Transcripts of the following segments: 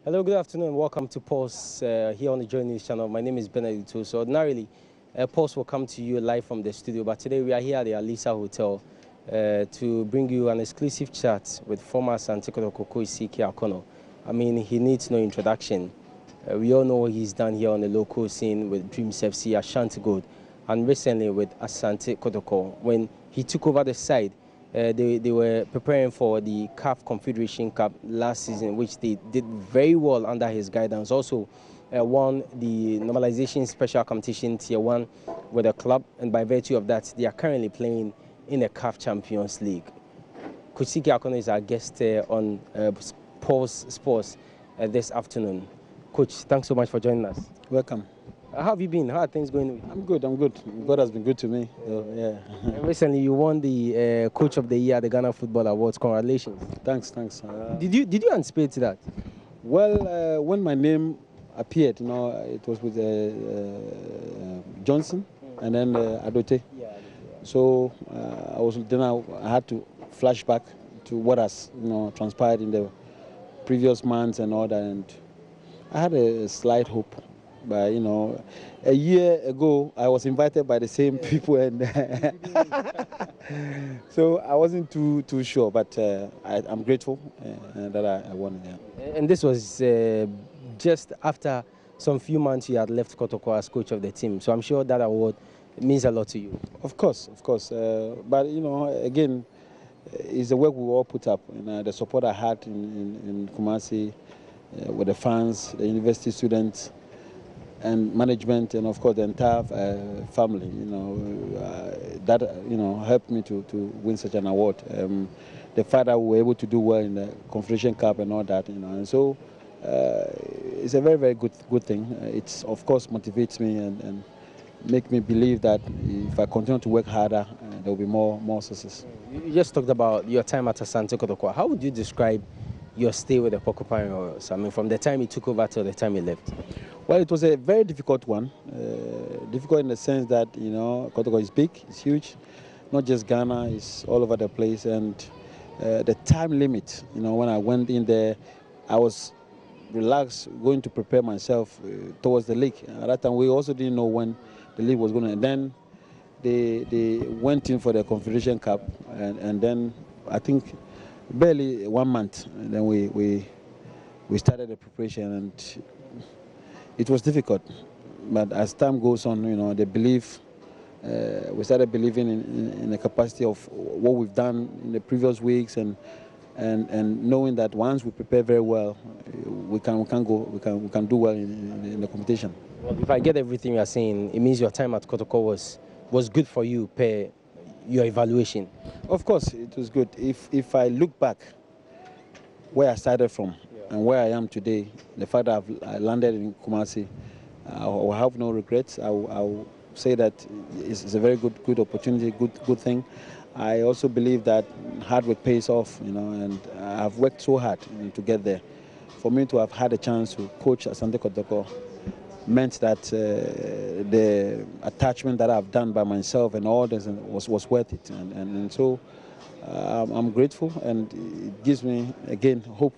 Hello, good afternoon. Welcome to Pulse here on the Joy News channel. My name is Benedict. So ordinarily, Pulse will come to you live from the studio, but today we are here at the Alisa Hotel to bring you an exclusive chat with former Asante Kotoko Akonnor. I mean, he needs no introduction. We all know what he's done here on the local scene with Dreams FC, Asante Gold, and recently with Asante Kotoko. When he took over the side, they were preparing for the CAF Confederation Cup last season, which they did very well under his guidance. Also won the normalization special competition tier 1 with the club, and by virtue of that, they are currently playing in the CAF Champions League. Kotoko Akonnor is our guest on Pulse Sports this afternoon. Coach, thanks so much for joining us. Welcome. How have you been? How are things going? I'm good. God has been good to me. Yeah. Recently, you won the Coach of the Year at the Ghana Football Awards. Congratulations. Thanks. Did you anticipate that? Well, when my name appeared, it was with Johnson and then Adote. Yeah. So I had to flash back to what has transpired in the previous months and all that, and I had a slight hope. But a year ago I was invited by the same people, and so I wasn't too sure. But I'm grateful that I won it. Yeah. And this was just after some few months you had left Kotoko as coach of the team. So I'm sure that award means a lot to you. Of course. But again, it's the work we all put up, and the support I had in Kumasi with the fans, the university students, and management, and of course the entire family. That helped me to win such an award. The fact that we were able to do well in the Confederation Cup and all that, and so it's a very, very good thing. It's of course motivates me and make me believe that if I continue to work harder, there will be more success. You just talked about your time at Asante Kotoko. How would you describe your stay with the Porcupine Royals? I mean, from the time you took over till the time you left. Well, it was a very difficult one. Difficult in the sense that, Kotoko is big, it's huge. Not just Ghana, it's all over the place. And the time limit, when I went in there, I was relaxed, going to prepare myself towards the league. At that time, we also didn't know when the league was going to end. Then they went in for the Confederation Cup, and then I think barely 1 month, and then we started the preparation, and it was difficult. But as time goes on, we started believing in the capacity of what we've done in the previous weeks, and knowing that once we prepare very well, we can do well in the competition. Well, if I get everything you are saying, it means your time at Kotoko was good for you per your evaluation. Of course, it was good. If I look back where I started from and where I am today, the fact that I landed in Kumasi, I will have no regrets. I will say that it's a very good opportunity, good thing. I also believe that hard work pays off, and I've worked so hard to get there. For me to have had a chance to coach Asante Kotoko meant that the attachment that I've done by myself and all this was worth it, and so I'm grateful, and it gives me again hope.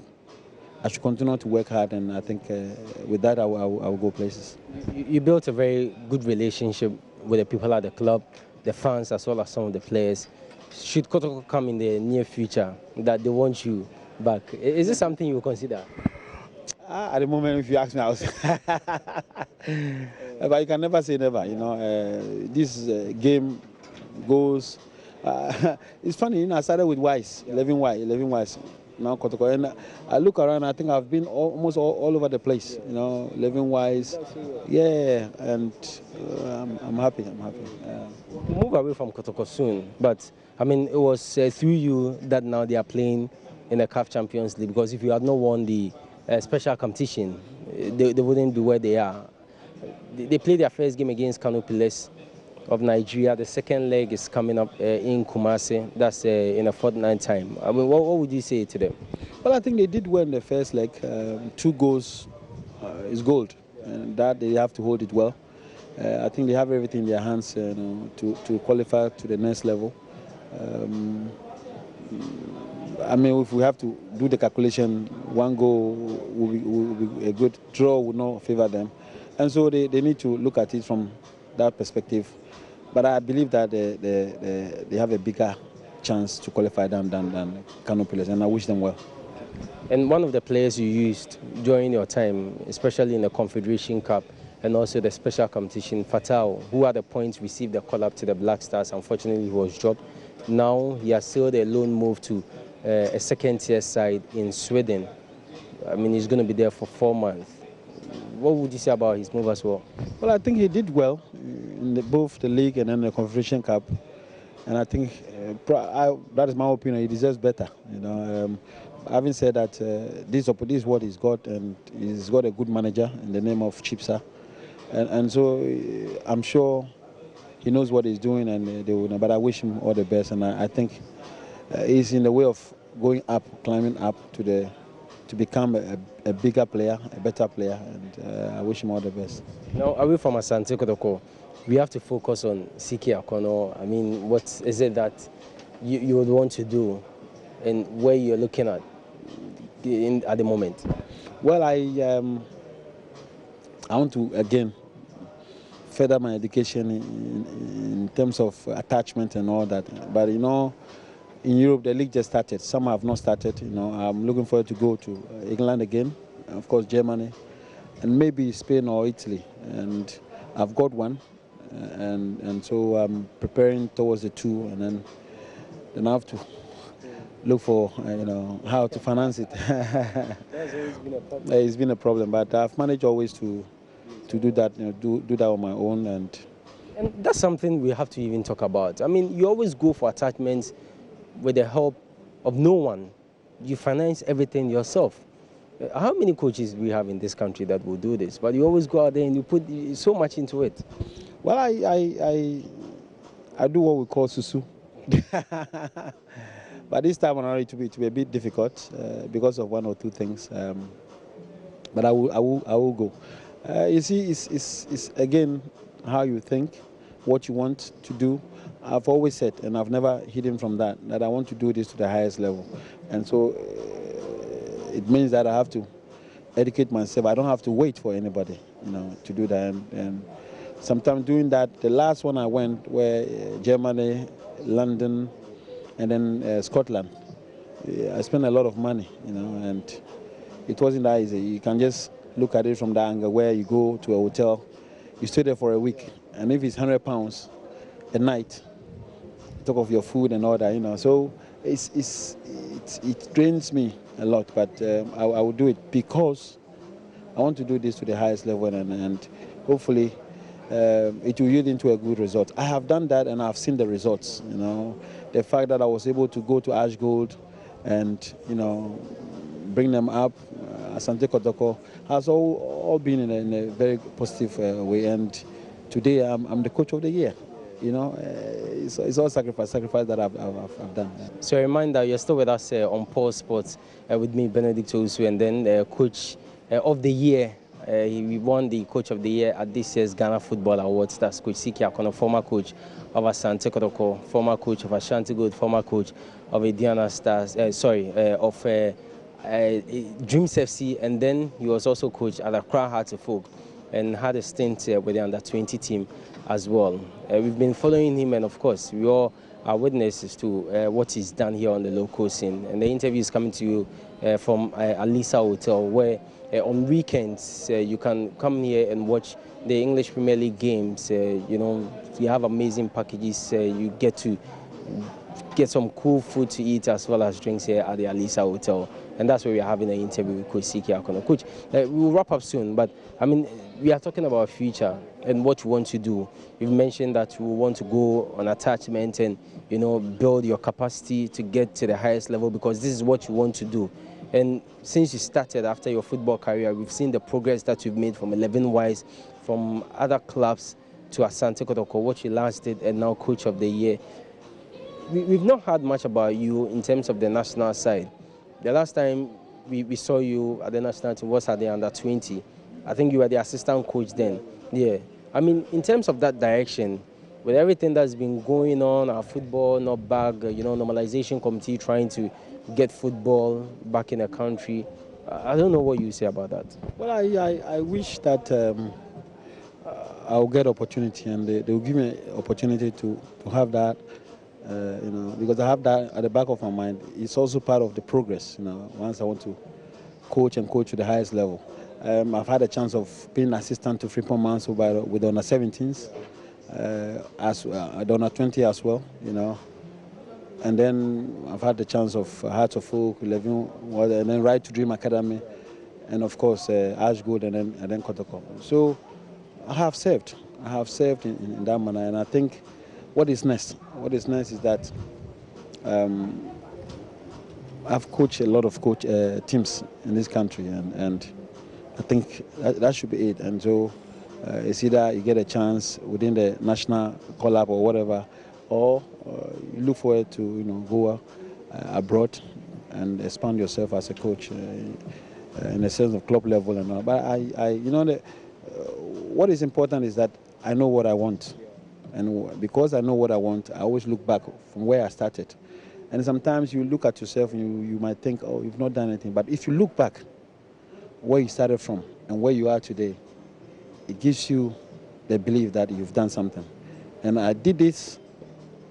I should continue to work hard, and I think with that I will go places. You built a very good relationship with the people at the club, the fans, as well as some of the players. Should Kotoko come in the near future that they want you back, is this something you will consider? At the moment, if you ask me, I was but you can never say never. This game goes. It's funny, I started with Wise, 11 Wise. Now Kotoko, and I look around. I think I've been almost all over the place. 11 Wise, yeah, and I'm happy. We'll move away from Kotoko soon, but I mean, it was through you that now they are playing in the CAF Champions League, because if you had not won the special competition, they wouldn't be where they are. They played their first game against Kano Pillars of Nigeria. The second leg is coming up in Kumasi. That's in a fortnight time. I mean, what would you say to them? Well, I think they did well in the first leg. 2 goals is gold, and that they have to hold it well. I think they have everything in their hands to qualify to the next level. I mean, if we have to do the calculation, one goal will be a good draw, would not favor them. And so they need to look at it from that perspective. But I believe that they have a bigger chance to qualify than Kano players, and I wish them well. And one of the players you used during your time, especially in the Confederation Cup and also the special competition, Fatao, who at the point received the call-up to the Black Stars, unfortunately he was dropped. Now he has sealed a loan move to a second-tier side in Sweden. I mean, he's going to be there for 4 months. What would you say about his move as well? Well, I think he did well in both the league and then the Confederation Cup. And I think that is my opinion. He deserves better. Having said that, this is what he's got, and he's got a good manager in the name of Chipsa, and so I'm sure he knows what he's doing, and they will. But I wish him all the best, and I think he's in the way of going up, climbing up to become a bigger player, a better player, and I wish him all the best. Now, away from Asante Kotoko, we have to focus on CK Akonnor. I mean, what is it that you would want to do, and where you're looking at the moment? Well, I want to again further my education in terms of attachment and all that. But in Europe the league just started. Some have not started. I'm looking forward to go to England again, of course Germany, and maybe Spain or Italy. And I've got one, and so I'm preparing towards the two, and then I have to look for how to finance it. That's always been a problem. It's been a problem, but I've managed always to do that, do that on my own, and that's something we have to even talk about. I mean, you always go for attachments with the help of no one. You finance everything yourself. How many coaches we have in this country that will do this? But you always go out there and you put so much into it. Well, I do what we call susu. But this time around it will be a bit difficult because of one or two things. But I will go. You see, it's again how you think, what you want to do. I've always said, and I've never hidden from that I want to do this to the highest level. And so it means that I have to educate myself. I don't have to wait for anybody, to do that. And sometimes doing that, the last one I went were Germany, London, and then Scotland. I spent a lot of money, and it wasn't that easy. You can just look at it from that angle where you go to a hotel, you stay there for a week, and if it's £100 a night, talk of your food and all that, so it drains me a lot, but I will do it because I want to do this to the highest level, and hopefully it will yield into a good result. I have done that and I've seen the results. The fact that I was able to go to Ash Gold and bring them up, Asante Kotoko, has all been in a very positive way. And today I'm the coach of the year. It's all sacrifice that I've done. So a reminder, you're still with us on Pulse Sports with me, Benedict Osu, and then coach of the year. He won the Coach of the Year at this year's Ghana Football Awards. That's Coach CK Akonnor, former coach of Asante Kotoko, former coach of Ashanti Gold, former coach of Indiana Stars, of Dreams FC, and then he was also coach at Accra Hearts of Oak and had a stint with the under-20 team as well. We've been following him, and of course, we all are witnesses to what he's done here on the local scene. And the interview is coming to you from Alisa Hotel, where on weekends you can come here and watch the English Premier League games. You have amazing packages. You get to get some cool food to eat as well as drinks here at the Alisa Hotel. And that's where we're having an interview with Coach CK Akonnor. Coach, we'll wrap up soon, but I mean, we are talking about future and what you want to do. You've mentioned that you want to go on attachment and, build your capacity to get to the highest level because this is what you want to do. And since you started after your football career, we've seen the progress that you've made from 11-wise, from other clubs to Asante Kotoko, what you last did, and now Coach of the Year. We've not heard much about you in terms of the national side. The last time we saw you at the national team was at the under-20. I think you were the assistant coach then. Yeah. I mean, in terms of that direction, with everything that's been going on, our football not back, normalization committee trying to get football back in the country. I don't know what you say about that. Well, I wish that I'll get opportunity, and they will give me opportunity to have that, because I have that at the back of my mind. It's also part of the progress, once I want to coach to the highest level. I've had a chance of being assistant to Frimpong Manso with the under 17s, the under 20 as well, And then I've had the chance of Hearts of Oak, 11, and then Right to Dream Academy, and of course Ash Good, and then Kotoko. So I have served in that manner, and I think what is next is that I've coached a lot of teams in this country, and I think that should be it. And so it's either you get a chance within the national call-up or whatever, or you look forward to go abroad and expand yourself as a coach in a sense of club level and all. But what is important is that I know what I want, and because I know what I want, I always look back from where I started. And sometimes you look at yourself and you might think, oh, you've not done anything. But if you look back where you started from and where you are today, it gives you the belief that you've done something. And I did this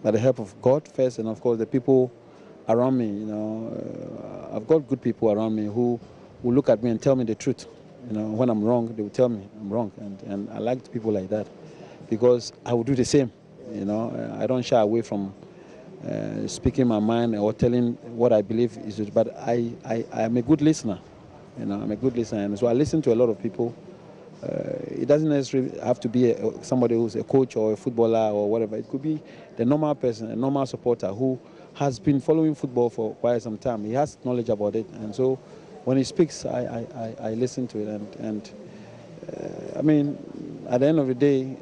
by the help of God first, and of course the people around me. I've got good people around me who look at me and tell me the truth. When I'm wrong, they will tell me I'm wrong, and I like people like that, because I will do the same. I don't shy away from speaking my mind or telling what I believe is it. But I am a good listener. I'm a good listener, and so I listen to a lot of people. It doesn't necessarily have to be somebody who's a coach or a footballer or whatever. It could be the normal person, a normal supporter who has been following football for quite some time. He has knowledge about it, and so when he speaks, I listen to it. And I mean, at the end of the day,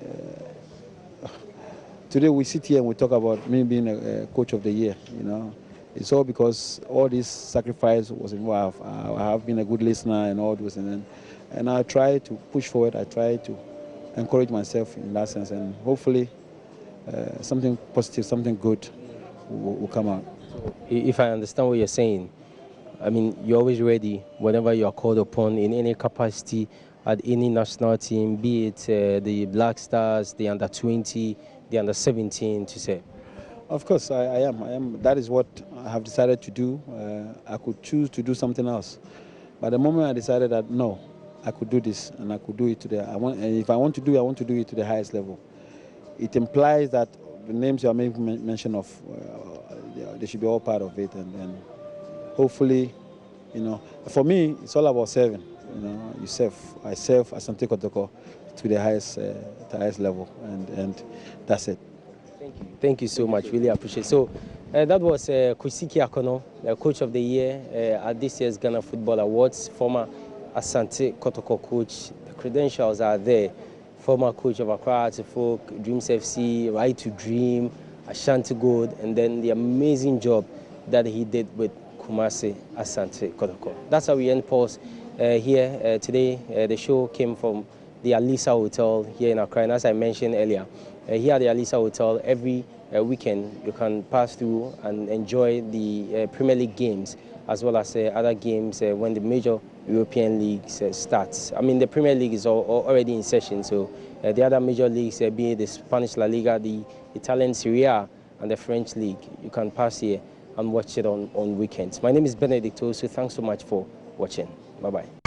today we sit here and we talk about me being a coach of the year. It's all because all this sacrifice was involved. I have been a good listener and all those, and I try to push forward. I try to encourage myself in that sense, and hopefully something positive, something good will come out. So if I understand what you're saying, I mean, you're always ready whenever you are called upon in any capacity at any national team, be it the Black Stars, the under 20, the under 17, to say. Of course, I am. That is what I have decided to do. I could choose to do something else, but the moment I decided that no, I could do this and I could do it today. And if I want to do it, I want to do it to the highest level. It implies that the names you are making mention of, they should be all part of it, and hopefully, for me, it's all about serving. You serve. I serve Asante Kotoko to the highest level, and that's it. Thank you so much. Really appreciate it. So that was Akonnor, Coach of the Year at this year's Ghana Football Awards. Former Asante Kotoko coach. The credentials are there. Former coach of Accra Hearts of Oak, Dreams FC, Right to Dream, Ashanti Gold, and then the amazing job that he did with Kumasi Asante Kotoko. That's how we end pause here today. The show came from the Alisa Hotel here in Accra, and as I mentioned earlier, here at the Alisa Hotel, every weekend you can pass through and enjoy the Premier League games, as well as other games when the major European leagues starts. I mean, the Premier League is already in session, so the other major leagues, be it the Spanish La Liga, the Italian Serie A, and the French League, you can pass here and watch it on weekends. My name is Benedict, so thanks so much for watching. Bye-bye.